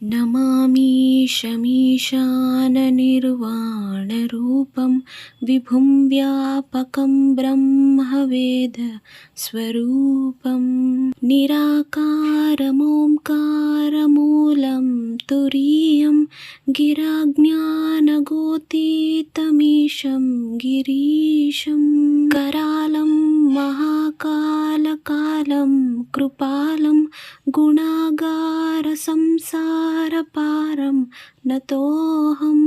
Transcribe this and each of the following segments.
नमामीशमीशाननिर्वाणरूपं विभुं व्यापकं ब्रह्मवेदस्वरूपं निराकारमोङ्कारमूलं तुरीयं गिराज्ञानगोतीतमीशं गिरीशं करालं महाकालकालं कृपालं గుణాగార సంసారపారం నతోహం.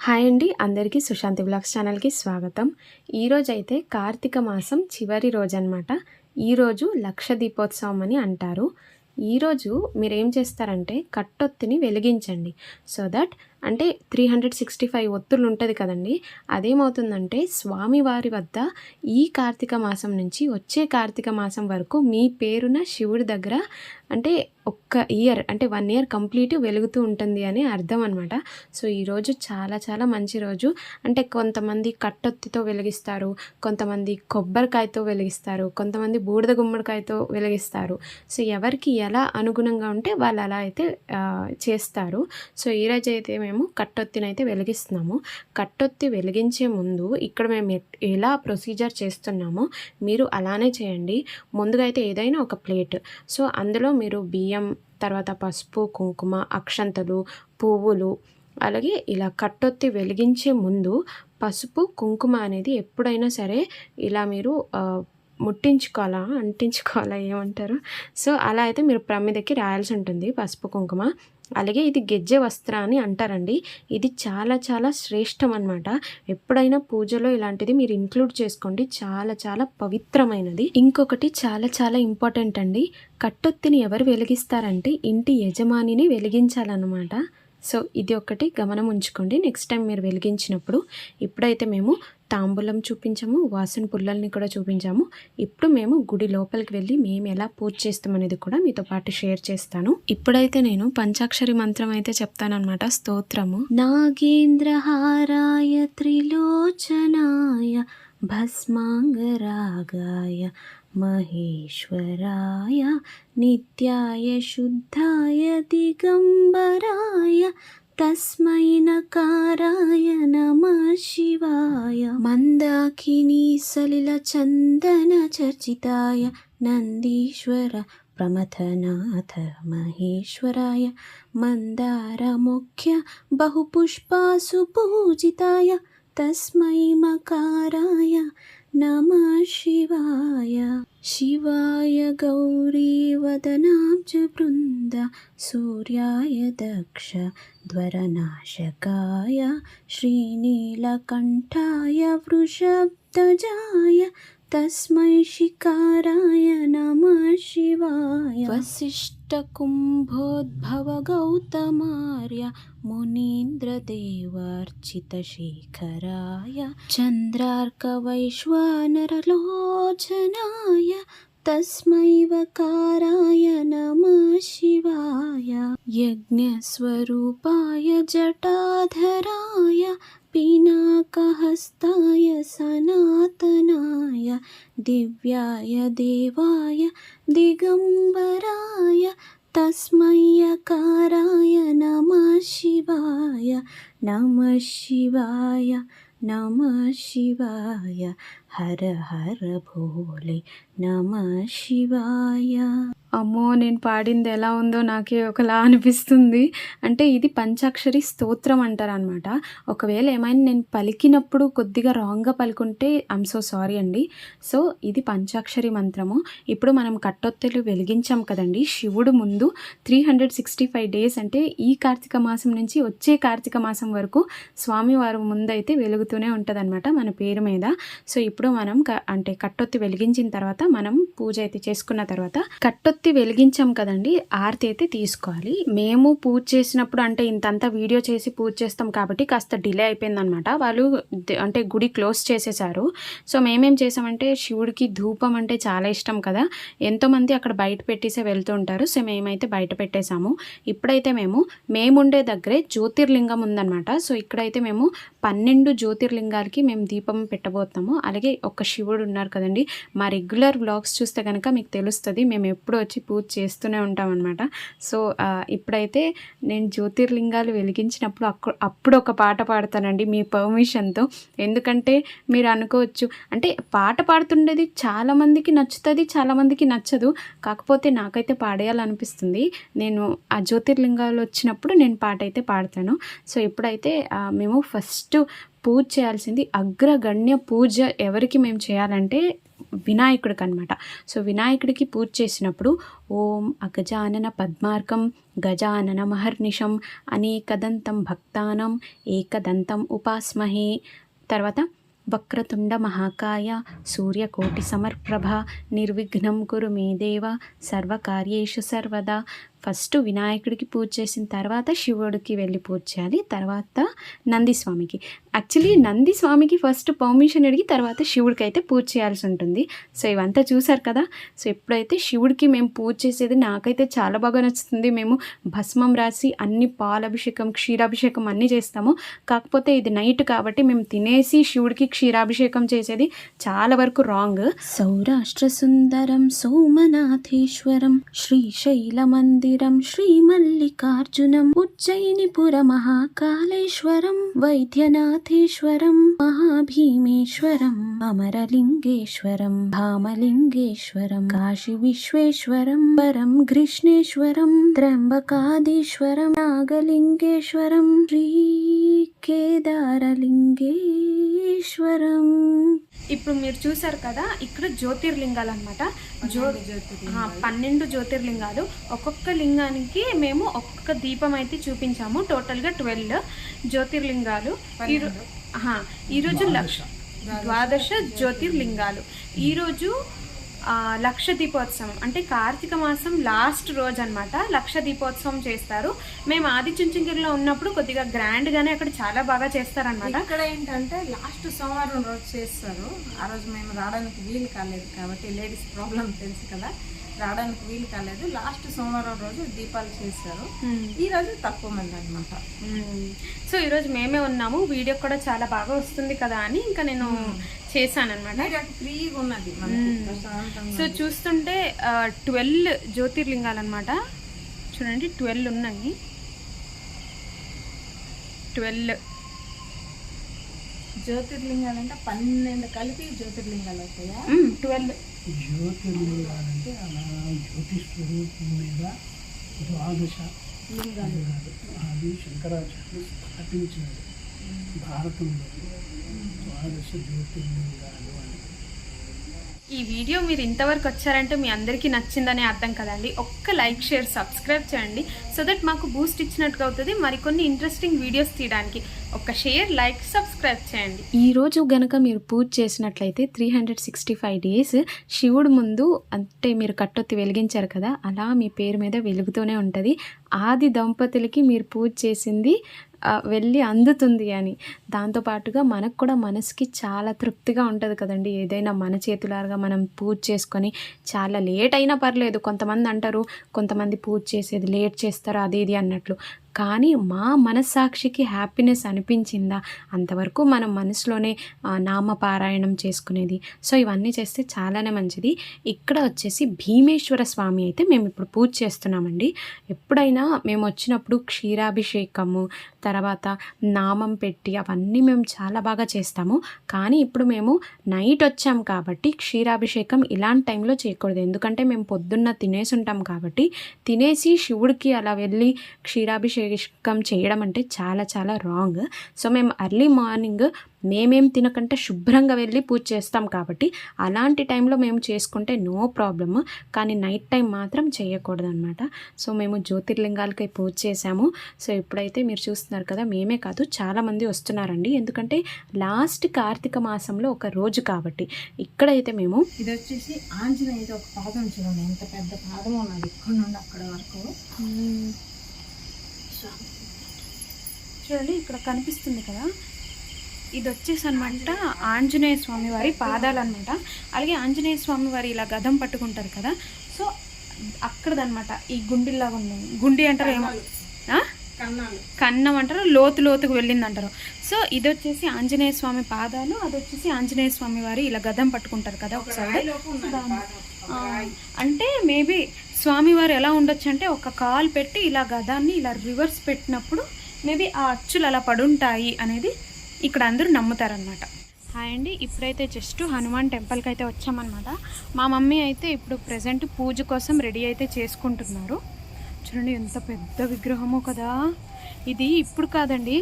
హాయ్ అండి, అందరికీ సుశాంతి బ్లాగ్స్ ఛానల్కి స్వాగతం. ఈరోజైతే కార్తీక మాసం చివరి రోజు అనమాట. ఈరోజు లక్ష దీపోత్సవం అని అంటారు. ఈరోజు మీరు ఏం చేస్తారంటే కట్టొత్తిని వెలిగించండి. సో దట్ అంటే 365 ఒత్తులు ఉంటుంది కదండి, అదేమవుతుందంటే స్వామివారి వద్ద ఈ కార్తీక మాసం నుంచి వచ్చే కార్తీక మాసం వరకు మీ పేరున శివుడి దగ్గర అంటే ఒక్క ఇయర్ అంటే 1 ఇయర్ కంప్లీట్ వెలుగుతూ ఉంటుంది అని అర్థం అనమాట. సో ఈరోజు చాలా చాలా మంచి రోజు. అంటే కొంతమంది కట్టొత్తితో వెలిగిస్తారు, కొంతమంది కొబ్బరికాయతో వెలిగిస్తారు, కొంతమంది బూడిద గుమ్మడికాయతో వెలిగిస్తారు. సో ఎవరికి ఎలా అనుగుణంగా ఉంటే వాళ్ళు అలా అయితే చేస్తారు. సో ఈరోజు అయితే మేము కట్టొత్తిని అయితే వెలిగిస్తున్నాము. కట్టొత్తి వెలిగించే ముందు ఇక్కడ మేము ఎలా ప్రొసీజర్ చేస్తున్నామో మీరు అలానే చేయండి. ముందుగా అయితే ఏదైనా ఒక ప్లేట్, సో అందులో మీరు బియ్యం, తర్వాత పసుపు, కుంకుమ, అక్షంతలు, పువ్వులు, అలాగే ఇలా కట్టొత్తి వెలిగించే ముందు పసుపు కుంకుమ అనేది ఎప్పుడైనా సరే ఇలా మీరు అంటించుకోవాలా ఏమంటారు. సో అలా అయితే మీరు ప్రమిదకి రాయాల్సి ఉంటుంది పసుపు కుంకుమ. అలాగే ఇది గెజ్జె వస్త్ర అని అంటారండి. ఇది చాలా చాలా శ్రేష్టం అనమాట. ఎప్పుడైనా పూజలో ఇలాంటిది మీరు ఇంక్లూడ్ చేసుకోండి, చాలా చాలా పవిత్రమైనది. ఇంకొకటి చాలా చాలా ఇంపార్టెంట్ అండి, కట్టొత్తిని ఎవరు వెలిగిస్తారంటే ఇంటి యజమానిని వెలిగించాలన్నమాట. సో ఇది ఒకటి గమనం ఉంచుకోండి నెక్స్ట్ టైం మీరు వెలిగించినప్పుడు. ఇప్పుడైతే మేము తాంబూలం చూపించాము, వాసన పుల్లల్ని కూడా చూపించాము. ఇప్పుడు మేము గుడి లోపలికి వెళ్ళి మేము ఎలా పూజ చేస్తామనేది కూడా మీతో పాటు షేర్ చేస్తాను. ఇప్పుడైతే నేను పంచాక్షరి మంత్రం అయితే చెప్తానమాట, స్తోత్రము. నాగేంద్రహారాయ త్రిలోచనాయ భస్మాంగరాగాయ మహేశ్వరాయ నిత్యాయ శుద్ధాయ దిగంబరాయ తస్మై నకారాయ నమః శివాయ మందాకినీ సలిల చందన చర్చితాయ నందీశ్వర ప్రమథనాథ మహేశ్వరాయ మందార ముఖ్య బహుపుష్పాసు పూజితాయ తస్మై మకారాయ నమః శివాయ. శివాయ గౌరీ వదనాబ్జ బృంద సూర్యాయ దక్ష ధ్వరనాశకాయ శ్రీనీలకంఠాయ వృషభధ్వజాయ తస్మై శిఖారాయ నమః శివాయ. వశిష్ఠ కుంభోద్భవ గౌతమార్య మునీంద్రదేవార్చిత శేఖరాయ చంద్రార్క వైశ్వానరలోచనాయ తస్మై వకారాయ నమః శివాయ. యజ్ఞస్వరూపాయ జటాధరాయ పినాకహస్తాయ సనాతనాయ దివ్యాయ దేవాయ దిగంబరాయ తస్మై యకారాయ నమః శివాయ. నమః శివాయ నమః శివాయ హర హర భోలే నమః శివాయ. అమ్మో, నేను పాడింది ఎలా ఉందో నాకే ఒకలా అనిపిస్తుంది. అంటే ఇది పంచాక్షరి స్తోత్రం అంటారు అనమాట. ఒకవేళ ఏమైనా నేను పలికినప్పుడు కొద్దిగా రాంగ్గా పలుకుంటే ఐమ్ సో సారీ అండి. సో ఇది పంచాక్షరి మంత్రము. ఇప్పుడు మనం కట్టొత్తెలు వెలిగించాం కదండి శివుడు ముందు 365 డేస్ అంటే ఈ కార్తీక మాసం నుంచి వచ్చే కార్తీక మాసం వరకు స్వామివారు ముందైతే వెలుగుతూనే ఉంటుంది అనమాట మన పేరు మీద. సో ఇప్పుడు మనం అంటే కట్టొత్తి వెలిగించిన తర్వాత మనం పూజ అయితే చేసుకున్న తర్వాత కట్టొత్తి వెలిగించాం కదండి, ఆరతి అయితే తీసుకోవాలి. మేము పూజ చేసినప్పుడు అంటే ఇంతంతా వీడియో చేసి పూజ చేస్తాం కాబట్టి కాస్త డిలే అయిపోయిందనమాట. వాళ్ళు అంటే గుడి క్లోజ్ చేసేసారు. సో మేమేం చేసామంటే శివుడికి ధూపం అంటే చాలా ఇష్టం కదా, ఎంతోమంది అక్కడ బయట పెట్టేసే వెళ్తూ ఉంటారు. సో మేమైతే బయట పెట్టేశాము. ఇప్పుడైతే మేముండే దగ్గరే జ్యోతిర్లింగం ఉందన్నమాట. సో ఇక్కడైతే మేము 12 జ్యోతిర్లింగాలకి మేము దీపం పెట్టబోతున్నాము. అలాగే ఒక శివుడు ఉన్నారు కదండి, మా రెగ్యులర్ వ్లాగ్స్ చూస్తే కనుక మీకు తెలుస్తుంది మేము ఎప్పుడు వచ్చి పూజ చేస్తూనే ఉంటాం అనమాట. సో ఇప్పుడైతే నేను జ్యోతిర్లింగాలు వెలిగించినప్పుడు అప్పుడు ఒక పాట పాడతానండి మీ పర్మిషన్తో. ఎందుకంటే మీరు అనుకోవచ్చు అంటే పాట పాడుతుండేది చాలామందికి నచ్చుతుంది, చాలామందికి నచ్చదు. కాకపోతే నాకైతే పాడేయాలనిపిస్తుంది. నేను ఆ జ్యోతిర్లింగాలు వచ్చినప్పుడు నేను పాట అయితే పాడతాను. సో ఇప్పుడైతే మేము ఫస్ట్ పూజ చేయాల్సింది అగ్రగణ్య పూజ ఎవరికి మేము చేయాలంటే వినాయకుడికి అనమాట. సో వినాయకుడికి పూజ చేసినప్పుడు ఓం అగజానన పద్మార్కం గజానన మహర్నిషం అనేకదంతం భక్తానం ఏకదంతం ఉపాస్మహే, తర్వాత వక్రతుండ మహాకాయ సూర్యకోటి సమర్ప్రభ నిర్విఘ్నం కురు మే దేవ సర్వకార్యేషు సర్వదా. ఫస్ట్ వినాయకుడికి పూజ చేసిన తర్వాత శివుడికి వెళ్ళి పూజ చేయాలి, తర్వాత నందిస్వామికి. యాక్చువల్లీ నందిస్వామికి ఫస్ట్ పర్మిషన్ అడిగి తర్వాత శివుడికి అయితే పూజ చేయాల్సి ఉంటుంది. సో ఇవంతా చూసారు కదా. సో ఎప్పుడైతే శివుడికి మేము పూజ చేసేది నాకైతే చాలా బాగా నచ్చుతుంది. మేము భస్మం రాసి అన్ని పాలాభిషేకం క్షీరాభిషేకం అన్నీ చేస్తాము. కాకపోతే ఇది నైట్ కాబట్టి మేము తినేసి శివుడికి క్షీరాభిషేకం చేసేది చాలా వరకు రాంగ్. సౌరాష్ట్ర సుందరం సోమనాథేశ్వరం శ్రీశైల మందిరం శ్రీమల్లికార్జునం ఉజ్జయినిపుర మహాకాళేశ్వరం వైద్యనాథేశ్వరం మహాభీమేశ్వరం అమరలింగేశ్వరం భామలింగేశ్వరం కాశీ విశ్వేశ్వరం వరం కృష్ణేశ్వరం త్ర్యంబకాదీశ్వరం నాగలింగేశ్వరం శ్రీ కేదారలింగేశ్వరం. ఇప్పుడు మీరు చూసారు కదా, ఇక్కడ జ్యోతిర్లింగాలు అనమాట. 12 జ్యోతిర్లింగాలు. ఒక్కొక్క లింగానికి మేము ఒక్కొక్క దీపం అయితే చూపించాము. టోటల్గా 12 జ్యోతిర్లింగాలు. ఈరోజు 12 జ్యోతిర్లింగాలు. ఈరోజు లక్ష దీపోత్సవం అంటే కార్తీక మాసం లాస్ట్ రోజు అనమాట. లక్ష దీపోత్సవం చేస్తారు. మేము ఆదిచుంచనగిరిలో ఉన్నప్పుడు కొద్దిగా గ్రాండ్గానే అక్కడ చాలా బాగా చేస్తారనమాట. ఇక్కడ ఏంటంటే లాస్ట్ సోమవారం రోజు చేస్తారు. ఆ రోజు మేము రావడానికి వీలు కాలేదు కాబట్టి లేడీస్ ప్రాబ్లం తెలుసు కదా, రావడానికి వీలు కాలేదు. లాస్ట్ సోమవారం రోజు దీపాలు చేస్తారు. ఈ రోజు తక్కువ మంది అనమాట. సో ఈరోజు మేమే ఉన్నాము. వీడియో కూడా చాలా బాగా వస్తుంది కదా అని ఇంకా నేను చేశాను అనమాట. ఫ్రీగా ఉన్నది. సో చూస్తుంటే 12 జ్యోతిర్లింగాలు అనమాట. చూడండి 12 ఉన్నాయి. 12 జ్యోతిర్లింగాలు అంటే 12 కలిపి జ్యోతిర్లింగాలు అవుతాయా? 12 జ్యోతిర్లింగాలంటే అలా జ్యోతి స్వరూపం మీద 12 లింగాలు. అది శంకరాచార్యులు స్థాపించినది భారతంలో 12 జ్యోతిర్లింగాలు అని. ఈ వీడియో మీరు ఇంతవరకు వచ్చారంటే మీ అందరికీ నచ్చిందనే అర్థం కదండి. ఒక్క లైక్ షేర్ సబ్స్క్రైబ్ చేయండి. సో దట్ మాకు బూస్ట్ ఇచ్చినట్టుగా అవుతుంది మరికొన్ని ఇంట్రెస్టింగ్ వీడియోస్ తీయడానికి. ఒక షేర్ లైక్ సబ్స్క్రైబ్ చేయండి. ఈరోజు గనక మీరు పూజ చేసినట్లయితే 365 డేస్ శివుడు ముందు అంటే మీరు కట్టొత్తి వెలిగించారు కదా, అలా మీ పేరు మీద వెలుగుతూనే ఉంటుంది. ఆది దంపతులకి మీరు పూజ చేసింది వెళ్ళి అందుతుంది అని. దాంతోపాటుగా మనకు కూడా మనసుకి చాలా తృప్తిగా ఉంటుంది కదండి. ఏదైనా మన చేతులాగా మనం పూజ చేసుకొని చాలా లేట్ అయినా పర్లేదు. కొంతమంది అంటారు కొంతమంది పూజ చేసేది లేట్ చేస్తారు అది ఇది అన్నట్లు. కానీ మా మనస్సాక్షికి హ్యాపీనెస్ అనిపించిందా అంతవరకు మనం మనసులోనే నామపారాయణం చేసుకునేది. సో ఇవన్నీ చేస్తే చాలానే మంచిది. ఇక్కడ వచ్చేసి భీమేశ్వర స్వామి అయితే మేము ఇప్పుడు పూజ చేస్తున్నామండి. ఎప్పుడైనా మేము వచ్చినప్పుడు క్షీరాభిషేకము తర్వాత నామం పెట్టి అవన్నీ మేము చాలా బాగా చేస్తాము. కానీ ఇప్పుడు మేము నైట్ వచ్చాం కాబట్టి క్షీరాభిషేకం ఇలాంటి టైంలో చేయకూడదు. ఎందుకంటే మేము పొద్దున్న తినేసి ఉంటాం కాబట్టి తినేసి శివుడికి అలా వెళ్ళి క్షీరాభిషేకం చేయడం అంటే చాలా చాలా రాంగ్. సో మేము ఎర్లీ మార్నింగ్ మేమేం తినకంటే శుభ్రంగా వెళ్ళి పూజ చేస్తాం కాబట్టి అలాంటి టైంలో మేము చేసుకుంటే నో ప్రాబ్లమ్. కానీ నైట్ టైం మాత్రం చేయకూడదు అనమాట. సో మేము జ్యోతిర్లింగాలకై పూజ చేసాము. సో ఇప్పుడైతే మీరు చూస్తున్నారు కదా, మేమే కాదు చాలామంది వస్తున్నారండి. ఎందుకంటే లాస్ట్ కార్తీక మాసంలో ఒక రోజు కాబట్టి. ఇక్కడైతే మేము ఇది వచ్చేసి ఆంజనేయుడు ఒక పాదం చూడండి, ఎంత పెద్ద పాదం ఉన్నది ఇక్కడ నుండి అక్కడ వరకు. చూడండి ఇక్కడ కనిపిస్తుంది కదా, ఇది వచ్చేసి అనమాట ఆంజనేయ స్వామి వారి పాదాలు అనమాట. అలాగే ఆంజనేయ స్వామి వారి ఇలా గదం పట్టుకుంటారు కదా, సో అక్కడదనమాట ఈ గుండిలాగా ఉంది. గుండి అంటారు ఏమో, కన్నం అంటారు, లోతుకు వెళ్ళింది అంటారు. సో ఇది వచ్చేసి ఆంజనేయ స్వామి పాదాలు, అది వచ్చేసి ఆంజనేయ స్వామి వారి ఇలా గదం పట్టుకుంటారు కదా ఒకసారి. అంటే మేబీ స్వామివారు ఎలా ఉండొచ్చు అంటే ఒక కాలు పెట్టి ఇలా గదాన్ని ఇలా రివర్స్ పెట్టినప్పుడు మేబీ ఆ అచ్చులు అలా పడుంటాయి అనేది ఇక్కడ అందరూ నమ్ముతారనమాట. హాయ్ అండి, ఇప్పుడైతే జస్ట్ హనుమాన్ టెంపుల్కి అయితే వచ్చామన్నమాట. మా మమ్మీ అయితే ఇప్పుడు ప్రజెంట్ పూజ కోసం రెడీ అయితే చేసుకుంటున్నారు. చూడండి ఎంత పెద్ద విగ్రహమో కదా. ఇది ఇప్పుడు కాదండి,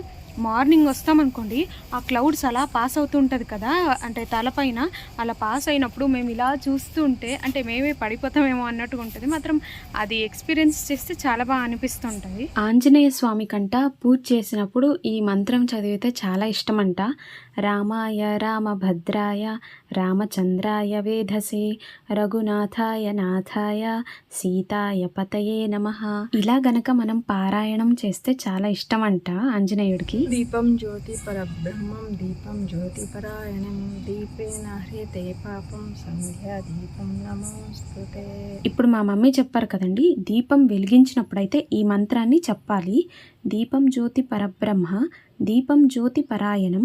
మార్నింగ్ వస్తామనుకోండి ఆ క్లౌడ్స్ అలా పాస్ అవుతూ ఉంటుంది కదా, అంటే తలపైన అలా పాస్ అయినప్పుడు మేము ఇలా చూస్తూ ఉంటే అంటే మేమే పడిపోతామేమో అన్నట్టుగా ఉంటుంది. మాత్రం అది ఎక్స్పీరియన్స్ చేస్తే చాలా బాగా అనిపిస్తుంటుంది. ఆంజనేయ స్వామి కంట పూజ చేసినప్పుడు ఈ మంత్రం చదివితే చాలా ఇష్టమంట. రామాయ రామభద్రాయ రామచంద్రాయ వేధసే రఘునాథాయ నాథాయ సీతాయ పతయే నమః. ఇలా గనక మనం పారాయణం చేస్తే చాలా ఇష్టమంట ఆంజనేయుడికి. దీపం జ్యోతి పరబ్రహ్మం దీపం జ్యోతి పరాయణం దీపేన హ్రియతే పాపం సంధ్యా దీపం నమోస్తుతే. ఇప్పుడు మా మమ్మీ చెప్పారు కదండి, దీపం వెలిగించినప్పుడైతే ఈ మంత్రాన్ని చెప్పాలి. దీపం జ్యోతి పరబ్రహ్మ దీపం జ్యోతి పరాయణం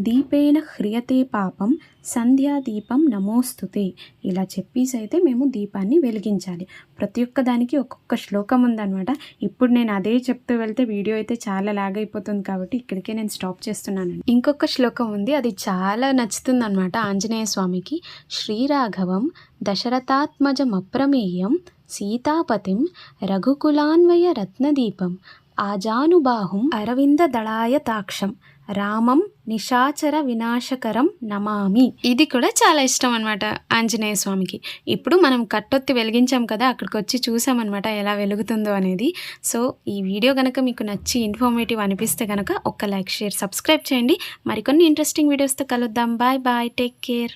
దీపేన హ్రియతే పాపం సంధ్యా దీపం నమోస్తుతే. ఇలా చెప్పేసి అయితే మేము దీపాన్ని వెలిగించాలి. ప్రతి ఒక్క దానికి ఒక్కొక్క శ్లోకం ఉందన్నమాట. ఇప్పుడు నేను అదే చెప్తూ వెళ్తే వీడియో అయితే చాలా లాగ్ అయిపోతుంది కాబట్టి ఇక్కడికే నేను స్టాప్ చేస్తున్నాను. ఇంకొక శ్లోకం ఉంది, అది చాలా నచ్చుతుంది అనమాట ఆంజనేయ స్వామికి. శ్రీరాఘవం దశరథాత్మజం అప్రమేయం సీతాపతిం రఘుకులాన్వయ రత్నదీపం ఆజానుబాహుం అరవింద దళాయ తాక్షం రామం నిశాచర వినాశకరం నమామి. ఇది కూడా చాలా ఇష్టం అనమాట ఆంజనేయ స్వామికి. ఇప్పుడు మనం కట్టొత్తి వెలిగించాం కదా, అక్కడికి వచ్చి చూసామన్నమాట ఎలా వెలుగుతుందో అనేది. సో ఈ వీడియో కనుక మీకు నచ్చి ఇన్ఫర్మేటివ్ అనిపిస్తే కనుక ఒక్క లైక్ షేర్ సబ్స్క్రైబ్ చేయండి. మరికొన్ని ఇంట్రెస్టింగ్ వీడియోస్తో కలుద్దాం. Bye bye, take care.